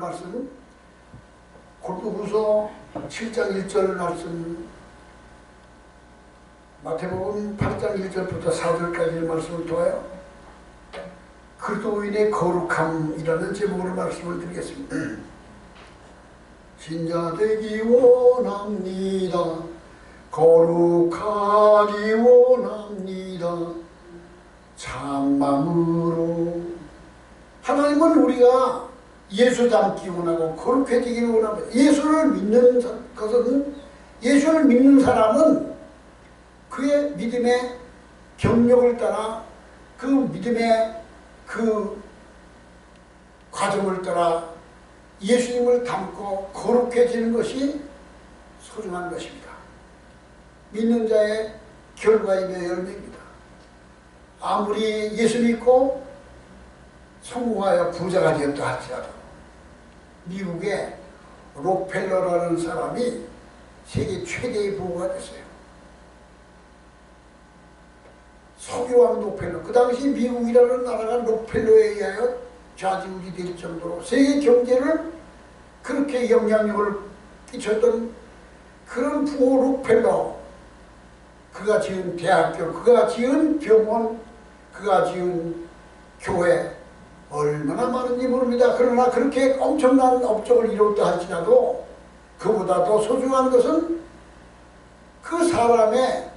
말씀 골고루서 7장 1절 말씀, 마태복음 8장 1절부터 4절까지의 말씀을 통하여 그리스도인의 거룩함이라는 제목으로 말씀을 드리겠습니다. 신자되기 원합니다. 거룩하기 원합니다. 참마음으로. 하나님은 우리가 예수 닮기 원하고 거룩해지기를 원합니다. 예수를 믿는 것은, 예수를 믿는 사람은 그의 믿음의 경력을 따라, 그 믿음의 그 과정을 따라 예수님을 닮고 거룩해지는 것이 소중한 것입니다. 믿는 자의 결과이며 열매입니다. 아무리 예수 믿고 성공하여 부자가 되었다 할지라도 미국의 록펠러라는 사람이 세계 최대의 부호가 됐어요. 석유왕 록펠러. 그 당시 미국이라는 나라가 록펠러에 의하여 좌지우지 될 정도로 세계 경제를 그렇게 영향력을 끼쳤던 그런 부호 록펠러. 그가 지은 대학교, 그가 지은 병원, 그가 지은 교회 얼마나 많은지 모릅니다. 그러나 그렇게 엄청난 업적을 이뤘다 할지라도 그보다 더 소중한 것은 그 사람의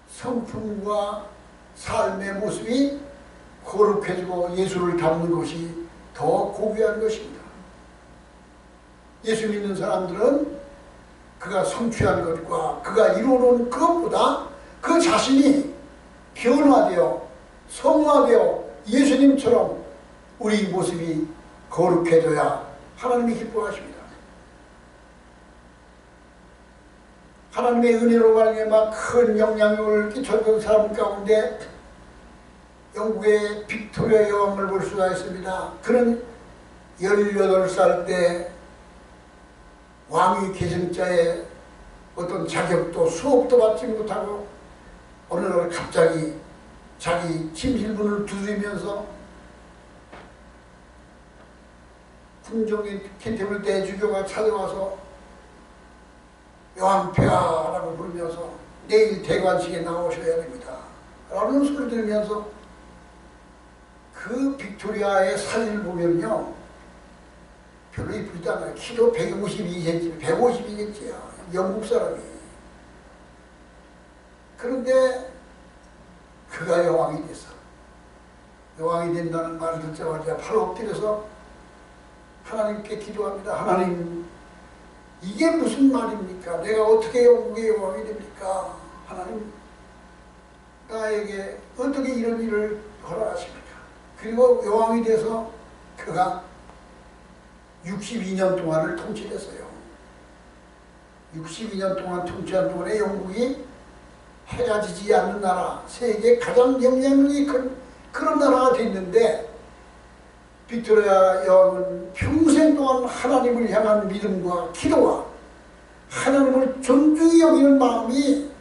성품과 삶의 모습이 거룩해지고 예수를 닮는 것이 더 고귀한 것입니다. 예수 믿는 사람들은 그가 성취한 것과 그가 이루는 그것보다 그 자신이 변화되어 성화되어 예수님처럼 우리 모습이 거룩해져야 하나님이 기뻐하십니다. 하나님의 은혜로 말미암아 큰 영향력을 끼쳤던 사람 가운데 영국의 빅토리아 여왕을 볼 수가 있습니다. 그는 18살 때 왕위 계승자의 어떤 자격도 수업도 받지 못하고 어느 날 갑자기 자기 침실문을 두드리면서 궁정의 킨테블 대주교가 찾아와서 여왕폐하라고 부르면서 내일 대관식에 나오셔야 됩니다 라는 소리를 들으면서 그 빅토리아의 사진을 보면요 별로 이쁘지 않아요. 키도 152cm, 152cm야. 영국 사람이. 그런데 그가 여왕이 됐어. 여왕이 된다는 말을 듣자마자 바로 엎드려서 하나님께 기도합니다. 하나님, 이게 무슨 말입니까? 내가 어떻게 영국의 여왕이 됩니까? 하나님, 나에게 어떻게 이런 일을 허락하십니까? 그리고 여왕이 돼서 그가 62년 동안을 통치했어요. 62년 동안 통치한 동안에 영국이 해가 지지 않는 나라, 세계 가장 영향력이 큰 그런 나라가 됐는데 빅토리아 여왕은 평생 동안 하나님을 향한 믿음과 기도와 하나님을 존중히 여기는 마음이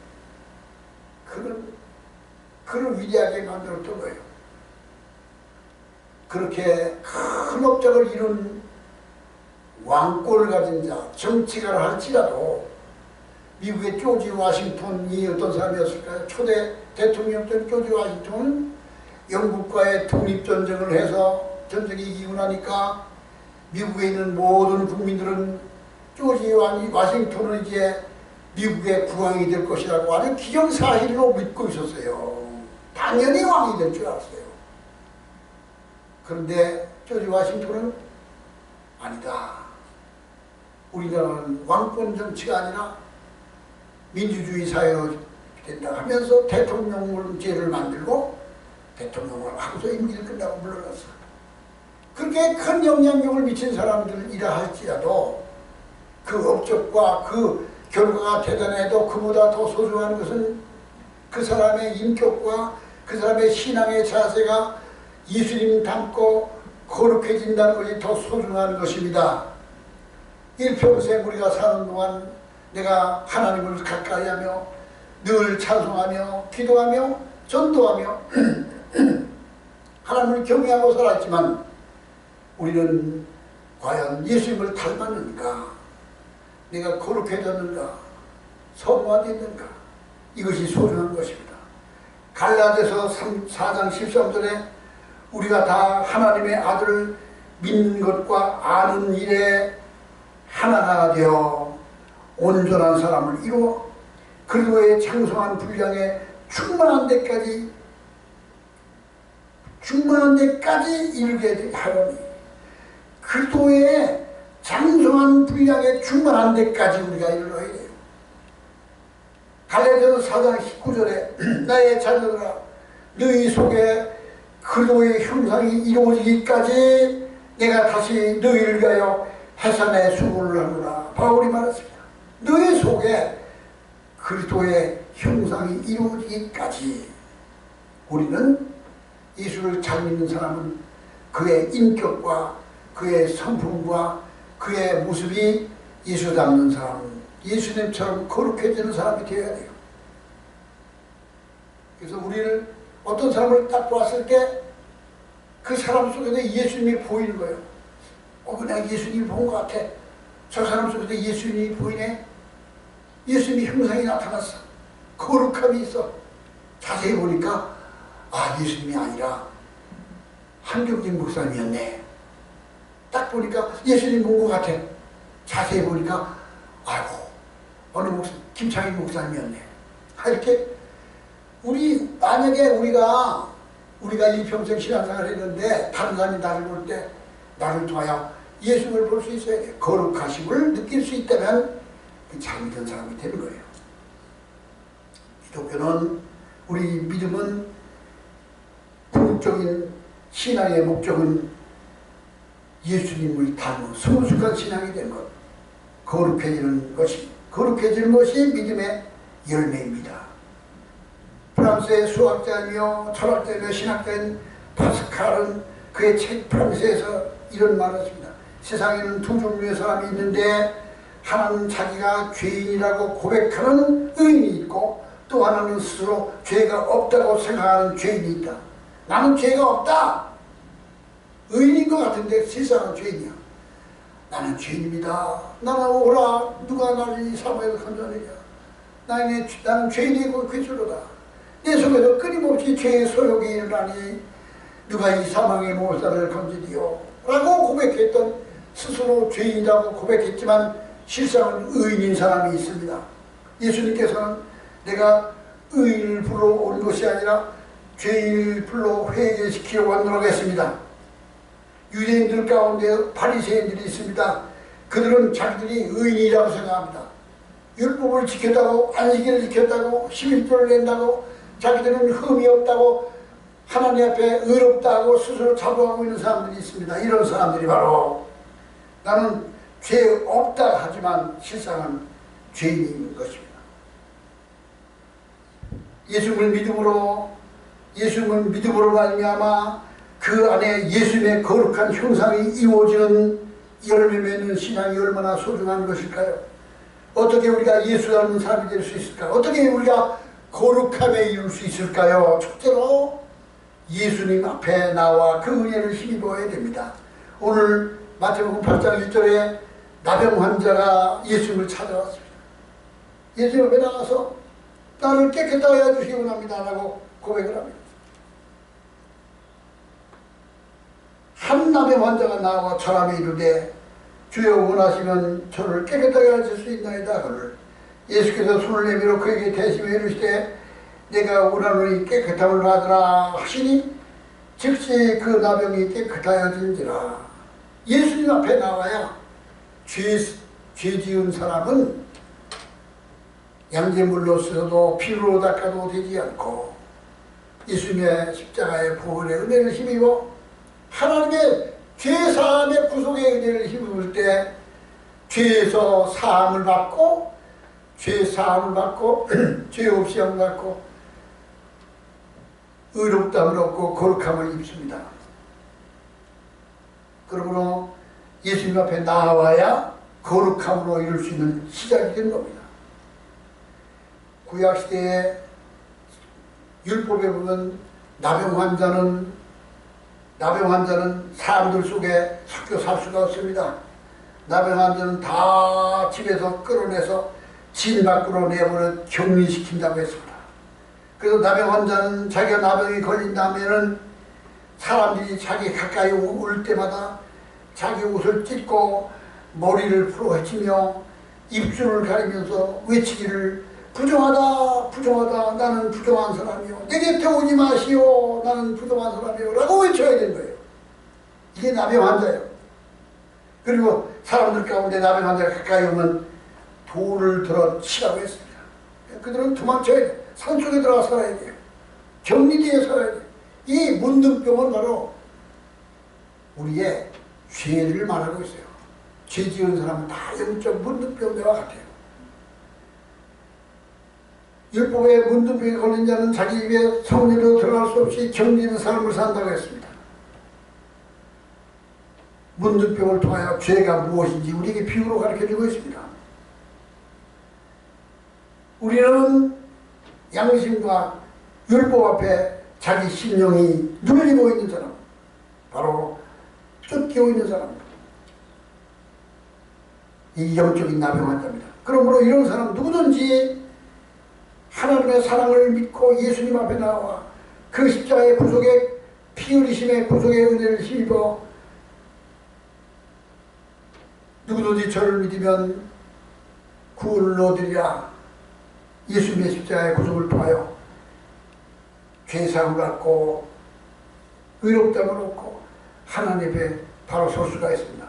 그를 위대하게 만들었던 거예요. 그렇게 큰 업적을 이룬 왕권을 가진 자, 정치가를 할지라도 미국의 조지 워싱턴이 어떤 사람이었을까요? 초대 대통령이었던 조지 워싱턴은 영국과의 독립전쟁을 해서 전쟁이 이기고 나니까 미국에 있는 모든 국민들은 조지 워싱턴은 이제 미국의 국왕이 될 것이라고 아주 기정사실로 믿고 있었어요. 당연히 왕이 될 줄 알았어요. 그런데 조지 워싱턴은 아니다. 우리나라는 왕권 정치가 아니라 민주주의 사회로 된다 하면서 대통령제를 만들고 대통령을 하고서 임기를 끝나고 물러났어. 그렇게 큰 영향력을 미친 사람들이라 할지라도 그 업적과 그 결과가 대단해도 그보다 더 소중한 것은 그 사람의 인격과 그 사람의 신앙의 자세가 예수님 닮고 거룩해진다는 것이 더 소중한 것입니다. 일평생 우리가 사는 동안 내가 하나님을 가까이 하며 늘 찬송하며 기도하며 전도하며 하나님을 경외하고 살았지만 우리는 과연 예수님을 닮았는가? 내가 거룩해졌는가? 성화됐는가? 이것이 소중한 것입니다. 갈라디아서 4장 13절에 우리가 다 하나님의 아들을 믿는 것과 아는 일에 하나가 되어 온전한 사람을 이루어 그리스도의 장성한 분량에 충만한 데까지 이르게 하려니, 그리스도의 장성한 분량에 충만한 데까지 우리가 이르러야 돼요. 갈라디아서 4장 19절에 나의 자녀들아 너희 속에 그리스도의 형상이 이루어지기까지 내가 다시 너희를 위하여 해산의 수고를 하노라. 바울이 말했습니다. 너희 속에 그리스도의 형상이 이루어지기까지. 우리는 예수를 잘 믿는 사람은 그의 인격과 그의 성품과 그의 모습이 예수 닮는 사람은 예수님처럼 거룩해지는 사람이 되어야 돼요. 그래서 우리를 어떤 사람을 딱 보았을 때 그 사람 속에서 예수님이 보이는 거예요. 내가 예수님이 본 것 같아. 저 사람 속에서 예수님이 보이네. 예수님의 형상이 나타났어. 거룩함이 있어. 자세히 보니까 예수님이 아니라 한경진 목사님이었네. 딱 보니까 예수님 본 것 같아. 자세히 보니까 어느 김창희 목사님이었네. 이렇게 만약에 우리가 일평생 신앙생활을 했는데 다른 사람이 나를 볼 때 나를 통하여 예수님을 볼 수 있어야 돼. 거룩하심을 느낄 수 있다면 잘 믿은 사람이 되는 거예요. 기독교는, 우리 믿음은 궁극적인 신앙의 목적은 예수님을 닮은 성숙한 신앙이 되는 것, 거룩해지는 것이 믿음의 열매입니다. 프랑스의 수학자이며 철학자이며 신학자인 파스칼은 그의 책 프랑스에서 이런 말을 했습니다. 세상에는 두 종류의 사람이 있는데 하나는 자기가 죄인이라고 고백하는 의인이 있고 또 하나는 스스로 죄가 없다고 생각하는 죄인이 있다. 나는 죄가 없다. 의인인 것 같은데 세상은 죄인이야. 나는 죄인입니다. 나는 오라. 누가 나를 이 사망에서 건져내냐. 나는 죄인이고 괴수로다. 내 속에서 끊임없이 죄의 소욕이 일어나니 누가 이 사망의 몰살을 건지리요 라고 고백했던, 스스로 죄인이라고 고백했지만 실상은 의인인 사람이 있습니다. 예수님께서는 내가 의인을 불러 온 것이 아니라 죄인을 불러 회개시키려고 노력했습니다. 유대인들 가운데 바리새인들이 있습니다. 그들은 자기들이 의인이라고 생각합니다. 율법을 지켰다고, 안식일을 지켰다고, 11조를 낸다고, 자기들은 흠이 없다고, 하나님 앞에 의롭다고 스스로 자부하고 있는 사람들이 있습니다. 이런 사람들이 바로 나는 죄 없다 하지만 실상은 죄인인 것입니다. 예수님을 믿음으로 말미암아 그 안에 예수님의 거룩한 형상이 이루어지는 열매 맺는 신앙이 얼마나 소중한 것일까요? 어떻게 우리가 예수 닮은 사람이 될 수 있을까? 어떻게 우리가 거룩함에 이룰 수 있을까요? 첫째로 예수님 앞에 나와 그 은혜를 힘입어야 됩니다. 오늘 마태복음 8장 1절에 나병 환자가 예수님을 찾아왔습니다. 예수님 앞에 나가서 나를 깨끗하게 해주시기 원합니다 라고 고백을 합니다. 한 나병 환자가 나와 저람이 이르되 주여 원하시면 저를 깨끗하게 하실 수 있나이다. 그를 예수께서 손을 내밀어 그에게 대시며 이르시되 내가 원하노니 깨끗함을 받으라 하시니 즉시 그 나병이 깨끗하여진지라. 예수님 앞에 나와야 죄 지은 사람은 양재물로 쓰어도 피로 닦아도 되지 않고 예수님의 십자가의 보혈의 은혜를 힘입어 하나님의 죄사함의 구속의 은혜를 힘입을 때 죄에서 사함을 받고 죄 없이 영 받고 의롭다함을 얻고 거룩함을 입습니다. 그러므로 예수님 앞에 나와야 거룩함으로 이룰 수 있는 시작이 된 겁니다. 구약시대에 율법에 보면 나병 환자는 나병 환자는 사람들 속에 섞여 살 수가 없습니다. 나병 환자는 다 집에서 끌어내서 진 밖으로 내버려 격리시킨다고 했습니다. 그래서 나병 환자는 자기가 나병이 걸린다면은 사람들이 자기 가까이 올 때마다 자기 옷을 찢고 머리를 풀어헤치며 입술을 가리면서 외치기를 부정하다 부정하다 나는 부정한 사람이요 내 곁에 오지 마시오 나는 부정한 사람이요 라고 외쳐야 되는 거예요. 이게 나병 환자예요. 그리고 사람들 가운데 나병 환자가 가까이 오면 돌을 들어 치라고 했습니다. 그들은 도망쳐야 돼. 산속에 들어가 살아야 돼요. 격리되어 살아야 돼요. 이 문둥병은 바로 우리의 죄를 말하고 있어요. 죄 지은 사람은 다 영적 문둥병자와 같아요. 율법에 문둥병에 걸린 자는 자기 입에 성리로 들어갈 수 없이 격리된 삶을 산다고 했습니다. 문둥병을 통하여 죄가 무엇인지 우리에게 비유로 가르쳐주고 있습니다. 우리는 양심과 율법 앞에 자기 심령이 눌리고 있는 사람, 바로 쫓기고 있는 사람, 이 영적인 나병 환자입니다. 그러므로 이런 사람 누구든지 하나님의 사랑을 믿고 예수님 앞에 나와 그 십자가의 구속의 피 흘리심의 구속의 은혜를 힘입어 누구든지 저를 믿으면 구원을 얻으리라. 예수님의 십자가의 구속을 통하여 죄사함을 받고 의롭다함을 얻고 하나님 앞에 바로 설 수가 있습니다.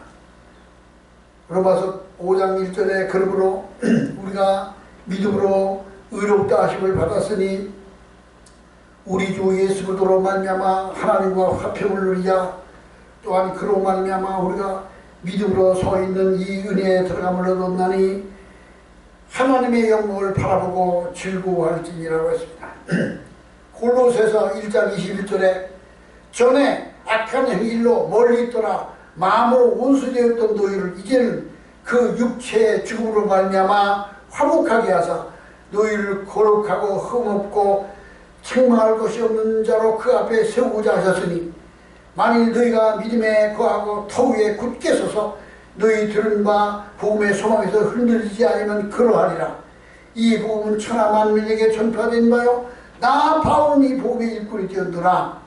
로마서 5장 1절에 그러므로 우리가 믿음으로 의롭다 하심을 받았으니 우리 주 예수 그리스도로 말미암아 하나님과 화평을 누리자. 또한 그로 말미암아 우리가 믿음으로 서 있는 이 은혜에 들어감을 얻었나니 하나님의 영광을 바라보고 즐거워할지니라고 했습니다. 골로새서 1장 21절에 전에 악한 행실로 멀리 있더라 마음으로 원수되었던 너희를 이제는 그 육체의 죽음으로 말미암아 화목하게 하사 너희를 거룩하고 흠없고 책망할 것이 없는 자로 그 앞에 세우고자 하셨으니 만일 너희가 믿음에 거하고 터 위에 굳게 서서 너희 들은 바 복음의 소망에서 흔들리지 않으면 그러하리라. 이 복음은 천하 만민에게 전파된 바요 나 바울은 이 복음의 일꾼이 되었노라.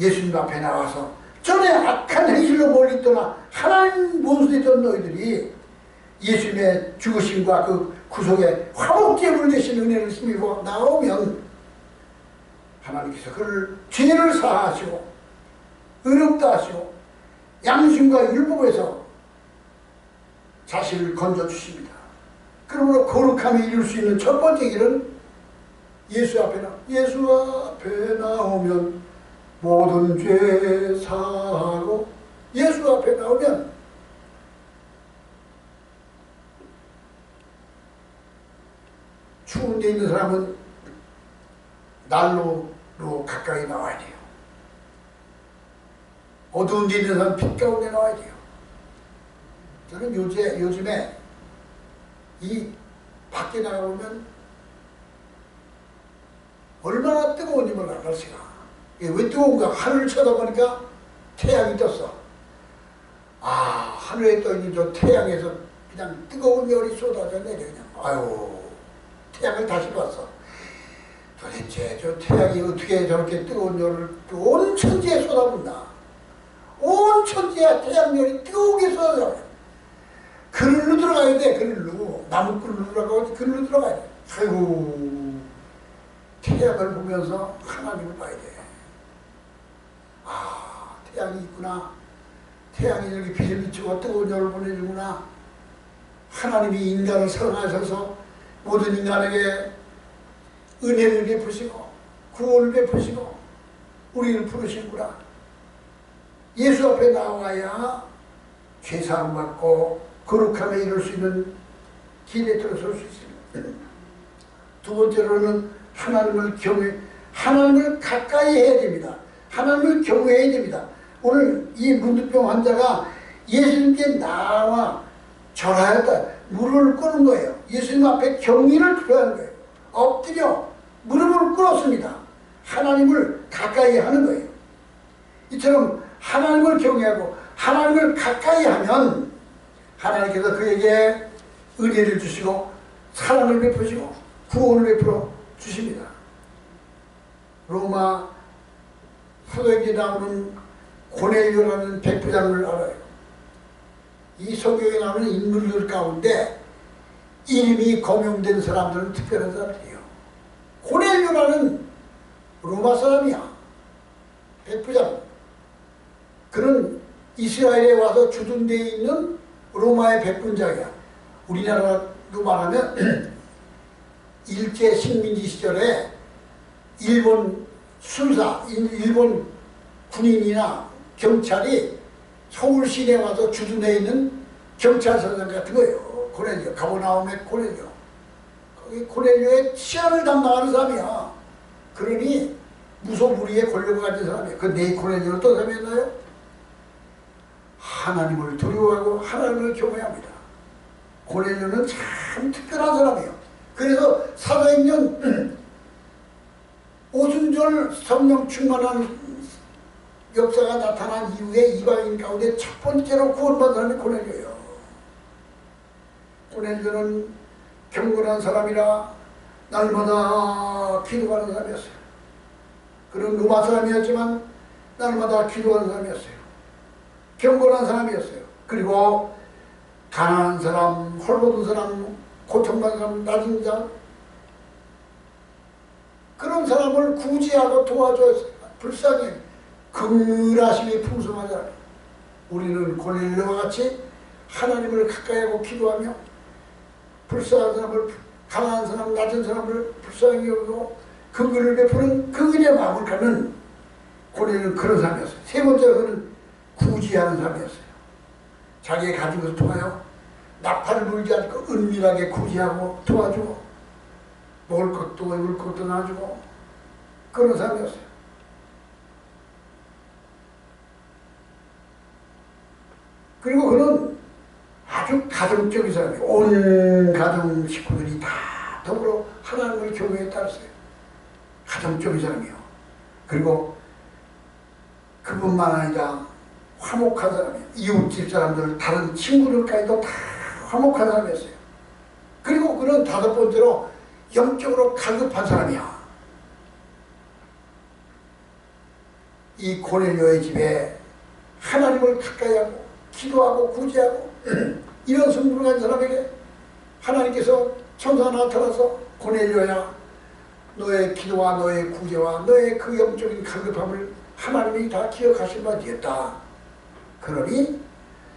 예수님 앞에 나와서 전에 악한 행실로 멀리 떠나 하나님 원수되던 너희들이 예수님의 죽으심과 그 구속의 화목제물 되신 은혜를 힘입어 나오면 하나님께서 그를 죄를 사하시고 의롭다 하시고 양심과 율법에서 자신을 건져주십니다. 그러므로 거룩함에 이룰 수 있는 첫 번째 길은 예수 앞에 나오면 모든 죄 사하고 예수 앞에 나오면 추운 데 있는 사람은 난로로 가까이 나와야 돼요. 어두운 데 있는 사람은 빛 가운데 나와야 돼요. 저는 요즘에 이 밖에 나가보면 얼마나 뜨거운지 몰라 날씨가. 왜 뜨거운가? 하늘을 쳐다보니까 태양이 떴어. 아, 하늘에 떠있는 저 태양에서 그냥 뜨거운 열이 쏟아져 내려 그냥. 아유, 태양을 다시 봤어. 도대체 저 태양이 어떻게 저렇게 뜨거운 열을 온 천지에 쏟아붓나. 온 천지에 태양열이 뜨거우게 쏟아져. 그늘로 들어가야 돼. 그늘로. 나무 그늘로 들어가고 그늘로 들어가야 돼. 아이고, 태양을 보면서 하나님을 봐야 돼. 아, 태양이 있구나. 태양이 이렇게 빛을 비추고 뜨거운 열을 보내주구나. 하나님이 인간을 사랑하셔서 모든 인간에게 은혜를 베푸시고 구원을 베푸시고 우리를 부르시구나. 예수 앞에 나와야 죄사함 받고 거룩함에 이룰 수 있는 길에 들어설 수 있습니다. 두 번째로는 하나님을 가까이 해야 됩니다. 하나님을 경외해야 됩니다. 오늘 이 문둥병 환자가 예수님께 나와 절하였다. 무릎을 꿇은 거예요. 예수님 앞에 경의를 표하는 거예요. 엎드려 무릎을 꿇었습니다. 하나님을 가까이 하는 거예요. 이처럼 하나님을 경외하고 하나님을 가까이 하면 하나님께서 그에게 은혜를 주시고 사랑을 베푸시고 구원을 베풀어 주십니다. 로마 서적에 나오는 고넬료라는 백부장을 알아요. 이 서적에 나오는 인물들 가운데 이름이 거명된 사람들은 특별한 사람이에요. 고넬료라는 로마 사람이야. 백부장. 그는 이스라엘에 와서 주둔되어 있는 로마의 백부장이야. 우리나라로 말하면 일제 식민지 시절에 일본 수사, 일본 군인이나 경찰이 서울 시내에 와서 주둔해 있는 경찰서장 같은 거예요. 고넬료, 가버나움의 고넬료. 거기 고넬료의 치안을 담당하는 사람이야. 그러니 무소불위의 권력을 가진 사람이야. 그 네 고넬료는 어떤 사람이었나요? 하나님을 두려워하고 하나님을 경외합니다. 고넬료는 참 특별한 사람이에요. 그래서 사도행전 오순절 성령 충만한 역사가 나타난 이후에 이방인 가운데 첫 번째로 구원받은 사람이 고넬료예요. 고넬료는 경건한 사람이라 날마다 기도하는 사람이었어요. 그는 로마 사람이었지만 날마다 기도하는 사람이었어요. 경건한 사람이었어요. 그리고 가난한 사람, 홀로든 사람, 고통받은 사람, 낮은 자 그런 사람을 구제하고 도와줘서 불쌍히 긍휼하심이 풍성한 사람. 우리는 고넬료와 같이 하나님을 가까이하고 기도하며 불쌍한 사람을, 가난한 사람, 낮은 사람을 불쌍히 여기고 긍휼을 베푸는 그 은혜의 마음을 갖는 고넬료는 그런 사람이었어요. 세 번째로 그는 구제하는 사람이었어요. 자기의 가진 것을 통하여 나팔을 불지 않고 은밀하게 구제하고 도와주고 먹을 것도 입을 것도 놔주고 그런 사람이었어요. 그리고 그는 아주 가정적인 사람이에요. 온 가정 식구들이 다 더불어 하나님을 경외에 따랐어요. 가정적인 사람이에요. 그리고 그뿐만 아니라 화목한 사람이에요. 이웃집 사람들, 다른 친구들까지도 다 화목한 사람이었어요. 그리고 그는 다섯 번째로 영적으로 갈급한 사람이야. 이 고넬료의 집에 하나님을 가까이 하고 기도하고 구제하고 이런 성품을 가진 사람에게 하나님께서 천사 나타나서 고넬료야 너의 기도와 너의 구제와 너의 그 영적인 갈급함을 하나님이 다 기억하실 바 되었다. 그러니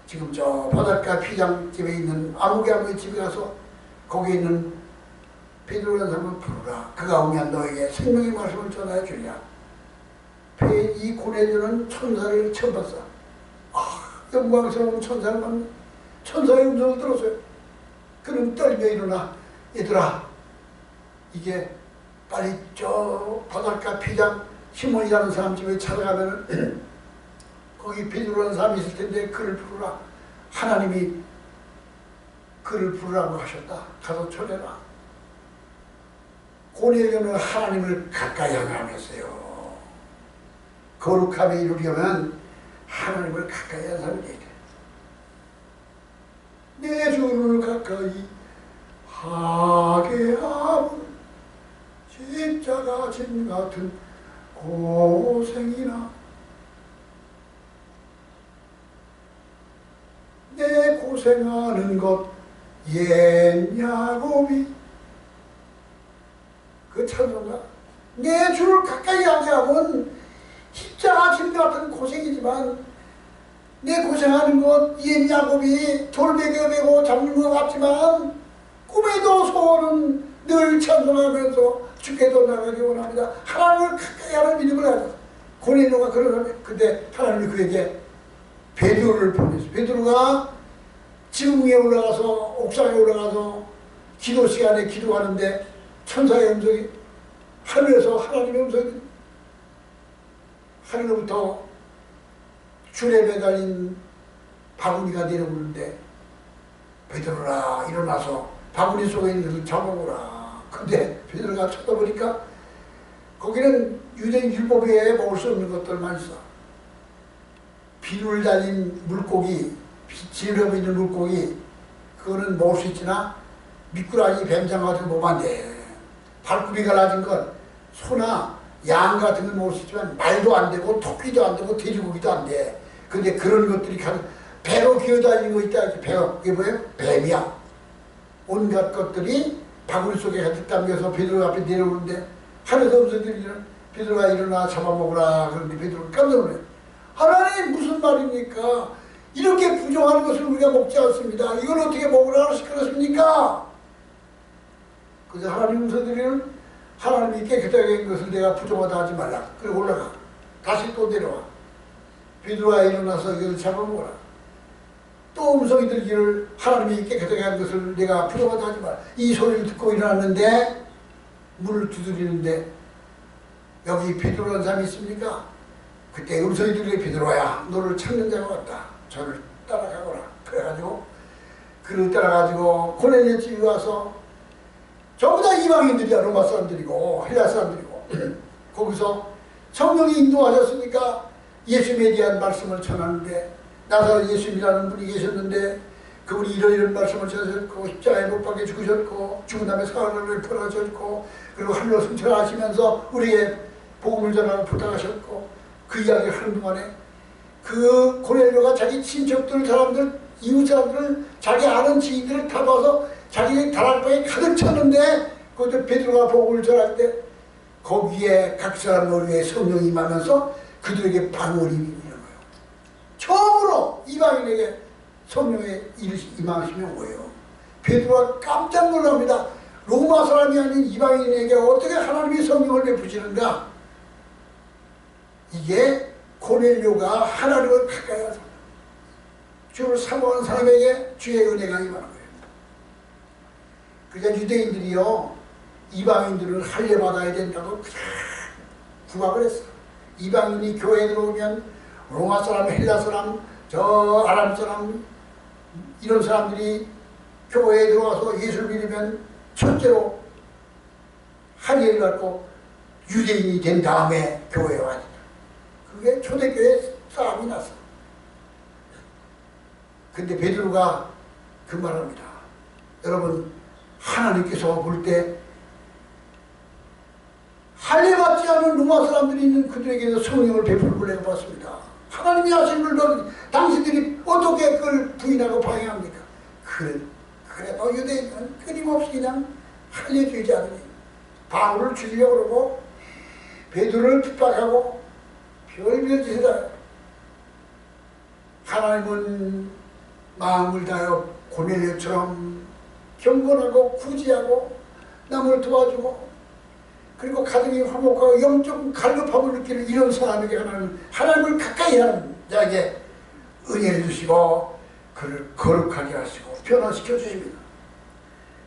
지금 저 바닷가 피장집에 있는 아무개아무의 집에 가서 거기 있는 베드로라는 사람을 부르라. 그가 오면 너에게 생명의 말씀을 전하여 주리라. 이 고넬료는 천사를 처음 봤어. 영광스러운 천사를 만나 천사의 음성을 들었어요. 그는 떨며 일어나 얘들아 이게 빨리 저 바닷가 피장 시몬이라는 사람 집에 찾아가면은 거기 베드로라는 사람이 있을 텐데 그를 부르라. 하나님이 그를 부르라고 하셨다. 가서 초대라. 고넬료는 하나님을 가까이 하면서요. 거룩함에 이루려면 하나님을 가까이 하는 사람이 돼야 돼. 내 주를 가까이 하게 함은 십자가 짐 같은 고생이나 내 고생하는 것 옛 야곱이 그 찬송가 내 주를 가까이 하게 하면 십자가 짐 같은 고생이지만 내 고생하는 것 옛 야곱이 돌베개 메고 잡는 것 같지만 꿈에도 소원은 늘 찬송하면서 주께도 나가기 원합니다. 하나님을 가까이 하는 믿음을 가져. 고넬료가 그런 사람이에요. 근데 하나님이 그에게 베드로를 보냈어요. 베드로가 지붕 위에 올라가서 옥상에 올라가서 기도 시간에 기도하는데 천사의 음성이 하늘에서 하나님의 음성이 하늘로부터 줄에 매달린 바구니가 내려오는데 베드로라 일어나서 바구니 속에 있는 것을 잡아보라. 근데 베드로가 쳐다보니까 거기는 유대인 율법에 먹을 수 없는 것들만 있어. 비늘 달린 물고기, 지느러미 있는 물고기, 그거는 먹을 수 있지나 미꾸라지, 뱀장 같은 거 먹으면 안 돼. 발굽이가 낮은 건 소나 양 같은 건 먹을 수 있지만 말도 안 되고 토끼도 안 되고 돼지고기도 안 돼. 근데 그런 것들이 배로 기어다니는 거 있다. 배가, 이게 뭐예요? 뱀이야. 온갖 것들이 바구니 속에 가득 담겨서 베드로 앞에 내려오는데 하늘에서 음성들이 베드로가 일어나 잡아먹으라. 그런데 베드로가 깜짝 놀라요. 하나님 무슨 말입니까? 이렇게 부정하는 것을 우리가 먹지 않습니다. 이걸 어떻게 먹으라 그렇습니까? 그래서 하나님 음성들이는 하나님이 깨끗하게 한 것을 내가 부정하다 하지 말라. 그리고 올라가. 다시 또 내려와. 베드로가 일어나서 이걸 잡아먹어라. 또 음성이 들기를 하나님이 깨끗하게 한 것을 내가 부정하다 하지 말라. 이 소리를 듣고 일어났는데 문을 두드리는데 여기 베드로라는 사람이 있습니까? 그때 음성이 들리게 베드로야 너를 찾는 자가 왔다. 저를 따라가거라. 그래가지고 그를 따라가지고 고넬료 집에 와서 전부 다 이방인들이야. 로마 사람들이고 헬라 사람들이고 거기서 성령이 인도하셨으니까 예수님에 대한 말씀을 전하는데 나사렛 예수님이라는 분이 계셨는데 그분이 이런 말씀을 전하셨고 십자가에 못 박혀 죽으셨고 죽은 다음에 사흘을 풀어졌고 그리고 하늘로 승천하시면서 우리에게 복음을 전하고 부탁하셨고 그 이야기를 하는 동안에 그 고넬료가 자기 친척들 사람들 이웃 사람들을 자기 아는 지인들을 다 봐서 자기 다락방에 가득 찼는데 그것도 베드로가 복음을 전할 때 거기에 각 사람 머리에 성령이 임하면서 그들에게 방언이 임하는 거예요. 처음으로 이방인에게 성령의 임하시면 뭐예요? 베드로가 깜짝 놀랍니다. 로마 사람이 아닌 이방인에게 어떻게 하나님이 성령을 베푸시는가? 이게 고넬료가 하나님을 가까이 하서 주를 사모하는 사람에게 주의 은혜가 임하는 거예요. 그러니까 유대인들이요 이방인들을 할례받아야 된다고 구박을 했어. 이방인이 교회에 들어오면 로마 사람, 헬라 사람, 저 아람 사람 이런 사람들이 교회에 들어와서 예수를 믿으면 첫째로 할례를 받고 유대인이 된 다음에 교회에 와야 된다. 그게 초대교회 싸움이 났어. 근데 베드로가 그 말합니다. 여러분 하나님께서 볼 때 할례받지 않은 로마 사람들이 있는 그들에게서 성령을 베풀 걸 내가 봤습니다. 하나님이 하신 걸 당신들이 어떻게 그걸 부인하고 방해합니까? 그래도 유대인은 끊임없이 그냥 할례주의지 않으니 바울을 죽이려고 그러고 베드로를 핍박하고 별별 짓을 해요. 하나님은 마음을 다하여 고넬료처럼 경건하고 구지하고 남을 도와주고 그리고 가정이 화목하고 영적 갈급함을 느끼는 이런 사람에게 하나님을 가까이 하는 자에게 은혜를 주시고 그를 거룩하게 하시고 변화시켜 주십니다.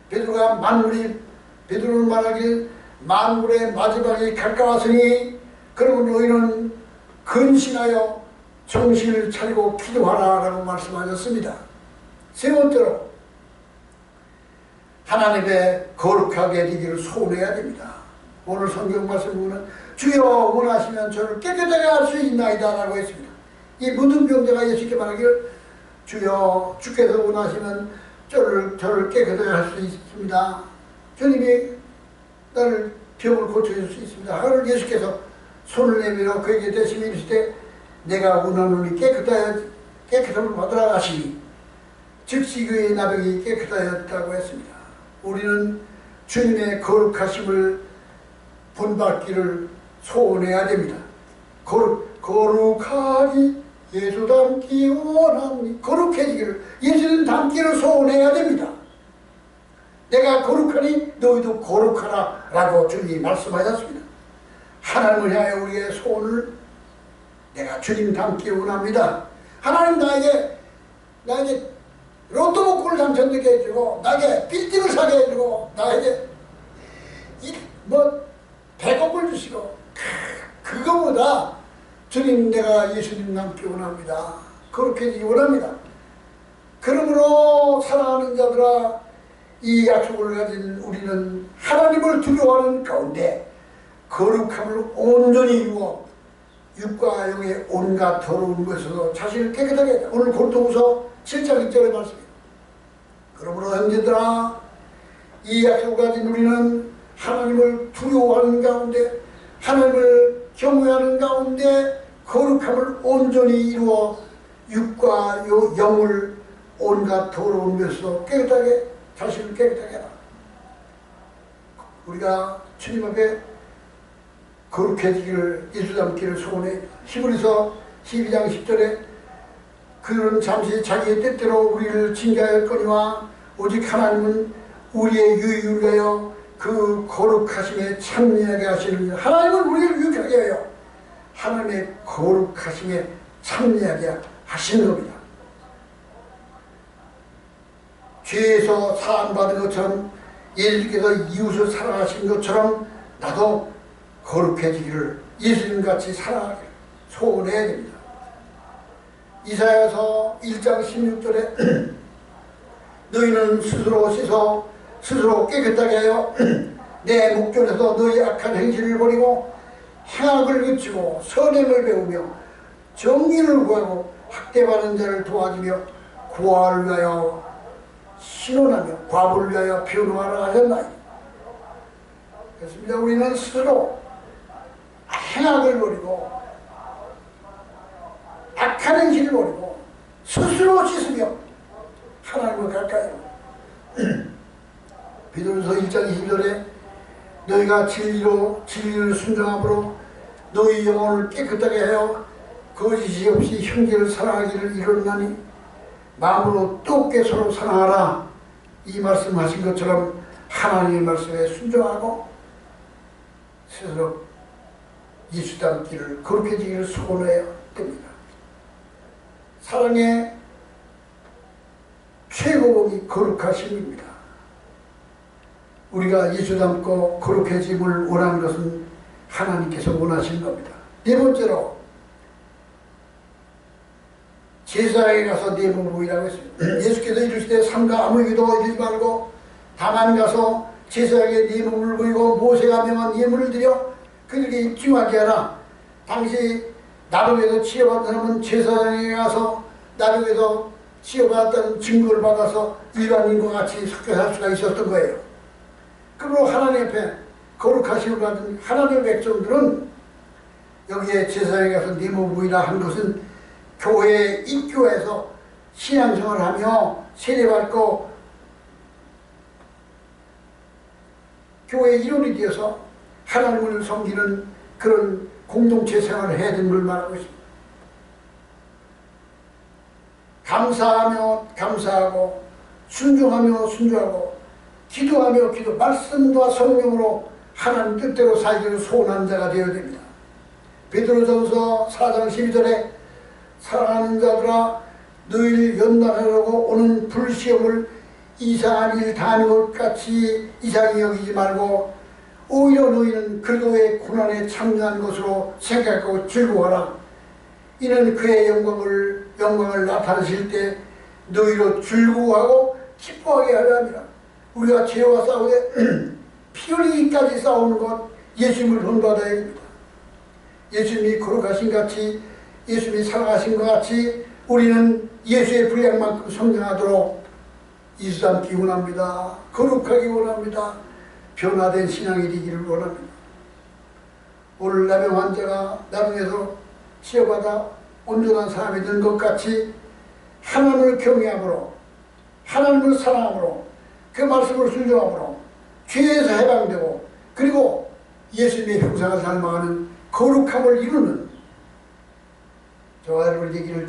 베드로는 말하길 만물의 마지막이 가까웠으니 그러면 너희는 근신하여 정신을 차리고 기도하라 라고 말씀하셨습니다. 세 번째로 하나님의 거룩하게 되기를 소원해야 됩니다. 오늘 성경 말씀 보면 주여 원하시면 저를 깨끗하게 할 수 있나이다 라고 했습니다. 이 문둥병자가 예수께 말하기를 주여 주께서 원하시면 저를 깨끗하게 할 수 있습니다. 주님이 나를 병을 고쳐줄 수 있습니다. 그걸 예수께서 손을 내밀어 그에게 대시며 이르시되 내가 원하노니 깨끗함을 받으라 하시니 즉시 그의 나병이 깨끗하였다고 했습니다. 우리는 주님의 거룩하심을 본받기를 소원해야 됩니다. 거룩하기 예수 닮기 원하니 거룩해지기를 예수님 닮기를 소원해야 됩니다. 내가 거룩하니 너희도 거룩하라 라고 주님이 말씀하셨습니다. 하나님을 향해 우리의 소원을 내가 주님 닮기 원합니다. 하나님 나에게 로또 복권을 당첨되게 해주고 나에게 빌딩을 사게 해주고 나에게 100억을 주시고 그거보다 주님 내가 예수님 닮기 원합니다. 그렇게 되기 원합니다. 그러므로 사랑하는 자들아 이 약속을 가진 우리는 하나님을 두려워하는 가운데 거룩함을 온전히 이루어 육과 영의 온갖 더러운 것에서 자신을 깨끗하게 하자. 오늘 고린도후서 7장 1절의 말씀이에요. 그러므로 형제들아, 이 약속을 가진 우리는 하나님을 두려워하는 가운데, 하나님을 경외하는 가운데 거룩함을 온전히 이루어 육과 영을 온갖 더러운 것에서 깨끗하게, 자신을 깨끗하게 하라. 우리가 주님 앞에 거룩해지기를, 예수 닮기를 소원해. 히브리서 12장 10절에 그들은 잠시 자기의 뜻대로 우리를 징계하였거니와 오직 하나님은 우리의 유익을 위하여 그 거룩하심에 참여하게 하시는, 하나님은 우리를 유익하게 하여 하나님의 거룩하심에 참여하게 하시는 겁니다. 죄에서 사함받은 것처럼 예수님께서 이웃을 사랑하신 것처럼 나도 거룩해지기를, 예수님같이 살아가기를 소원해야 됩니다. 이사야서 1장 16절에 너희는 스스로 씻어 스스로 깨끗하게 하여 내 목전에서 너희 악한 행실을 버리고 행악을 그치고 선행을 배우며 정의를 구하고 학대받는 자를 도와주며 고아를 위하여 신원하며 과부를 위하여 변호하라 하셨나니. 그렇습니다. 우리는 스스로 행악을 버리고 악한 행실을 버리고 스스로 씻으며 하나님을 가까이 베드로서 1장 20절에 너희가 진리를 순종함으로 너희 영혼을 깨끗하게 하여 거짓이 없이 형제를 사랑하기를 이뤘나니 마음으로 뜻깊게 서로 사랑하라. 이 말씀하신 것처럼 하나님의 말씀에 순종하고 스스로 예수 닮기를, 거룩해지기를 소원해야 됩니다. 사랑의 최고봉이 거룩하심입니다. 우리가 예수 닮고 거룩해짐을 원하는 것은 하나님께서 원하신 겁니다. 네 번째로 제사에 가서 네 몸을 보이라고 했습니다. 예수께서 이르시되 삼가 아무에게도 이르지 말고 다만 가서 제사장에 네 몸을 보이고 모세가 명한 예물을 드려 그들에게 입증하게 하라. 당시 나병에서 치료받은 사람은 제사장에게 가서 나병에서 치료받았다는 증거를 받아서 일반인과 같이 섞여 살 수가 있었던 거예요. 그러므로 하나님 앞에 거룩하심을 받은 하나님의 백성들은 여기에 제사장에 가서 네 몸을 보이라 한 것은 교회에 입교해서 신앙생활을 하며 세례받고 교회의 일원이 되어서 하나님을 섬기는 그런 공동체 생활을 해야 되는 걸 말하고 있습니다. 감사하며 감사하고 순종하며 순종하고 기도하며 기도, 말씀과 성령으로 하나님 뜻대로 살기를 소원하는 자가 되어야 됩니다. 베드로전서 4장 12절에 사랑하는 자들아 너희를 연단하려고 오는 불시험을 이상한 일 당하는 것 같이 이상히 여기지 말고 오히려 너희는 그리스도의 고난에 참여한 것으로 생각하고 즐거워하라. 이는 그의 영광을 나타내실 때 너희로 즐거워하고 기뻐하게 하려 합니다. 우리가 죄와 싸우되 피 흘리기까지 싸우는 것, 예수님을 본받아야 됩니다. 예수님이 거룩하신 같이, 예수님이 사랑하신 것 같이 우리는 예수의 분량만큼 성장하도록 예수 닮기 원합니다. 거룩하기 원합니다. 변화된 신앙이 되기를 원합니다. 오늘 나병 환자가 나병에서 치료받아 온전한 사람이 된 것 같이 하나님을 경외함으로, 하나님을 사랑함으로, 그 말씀을 순종함으로 죄에서 해방되고 그리고 예수님의 형상을 닮아가는 거룩함을 이루는 저와 여러분의 얘기를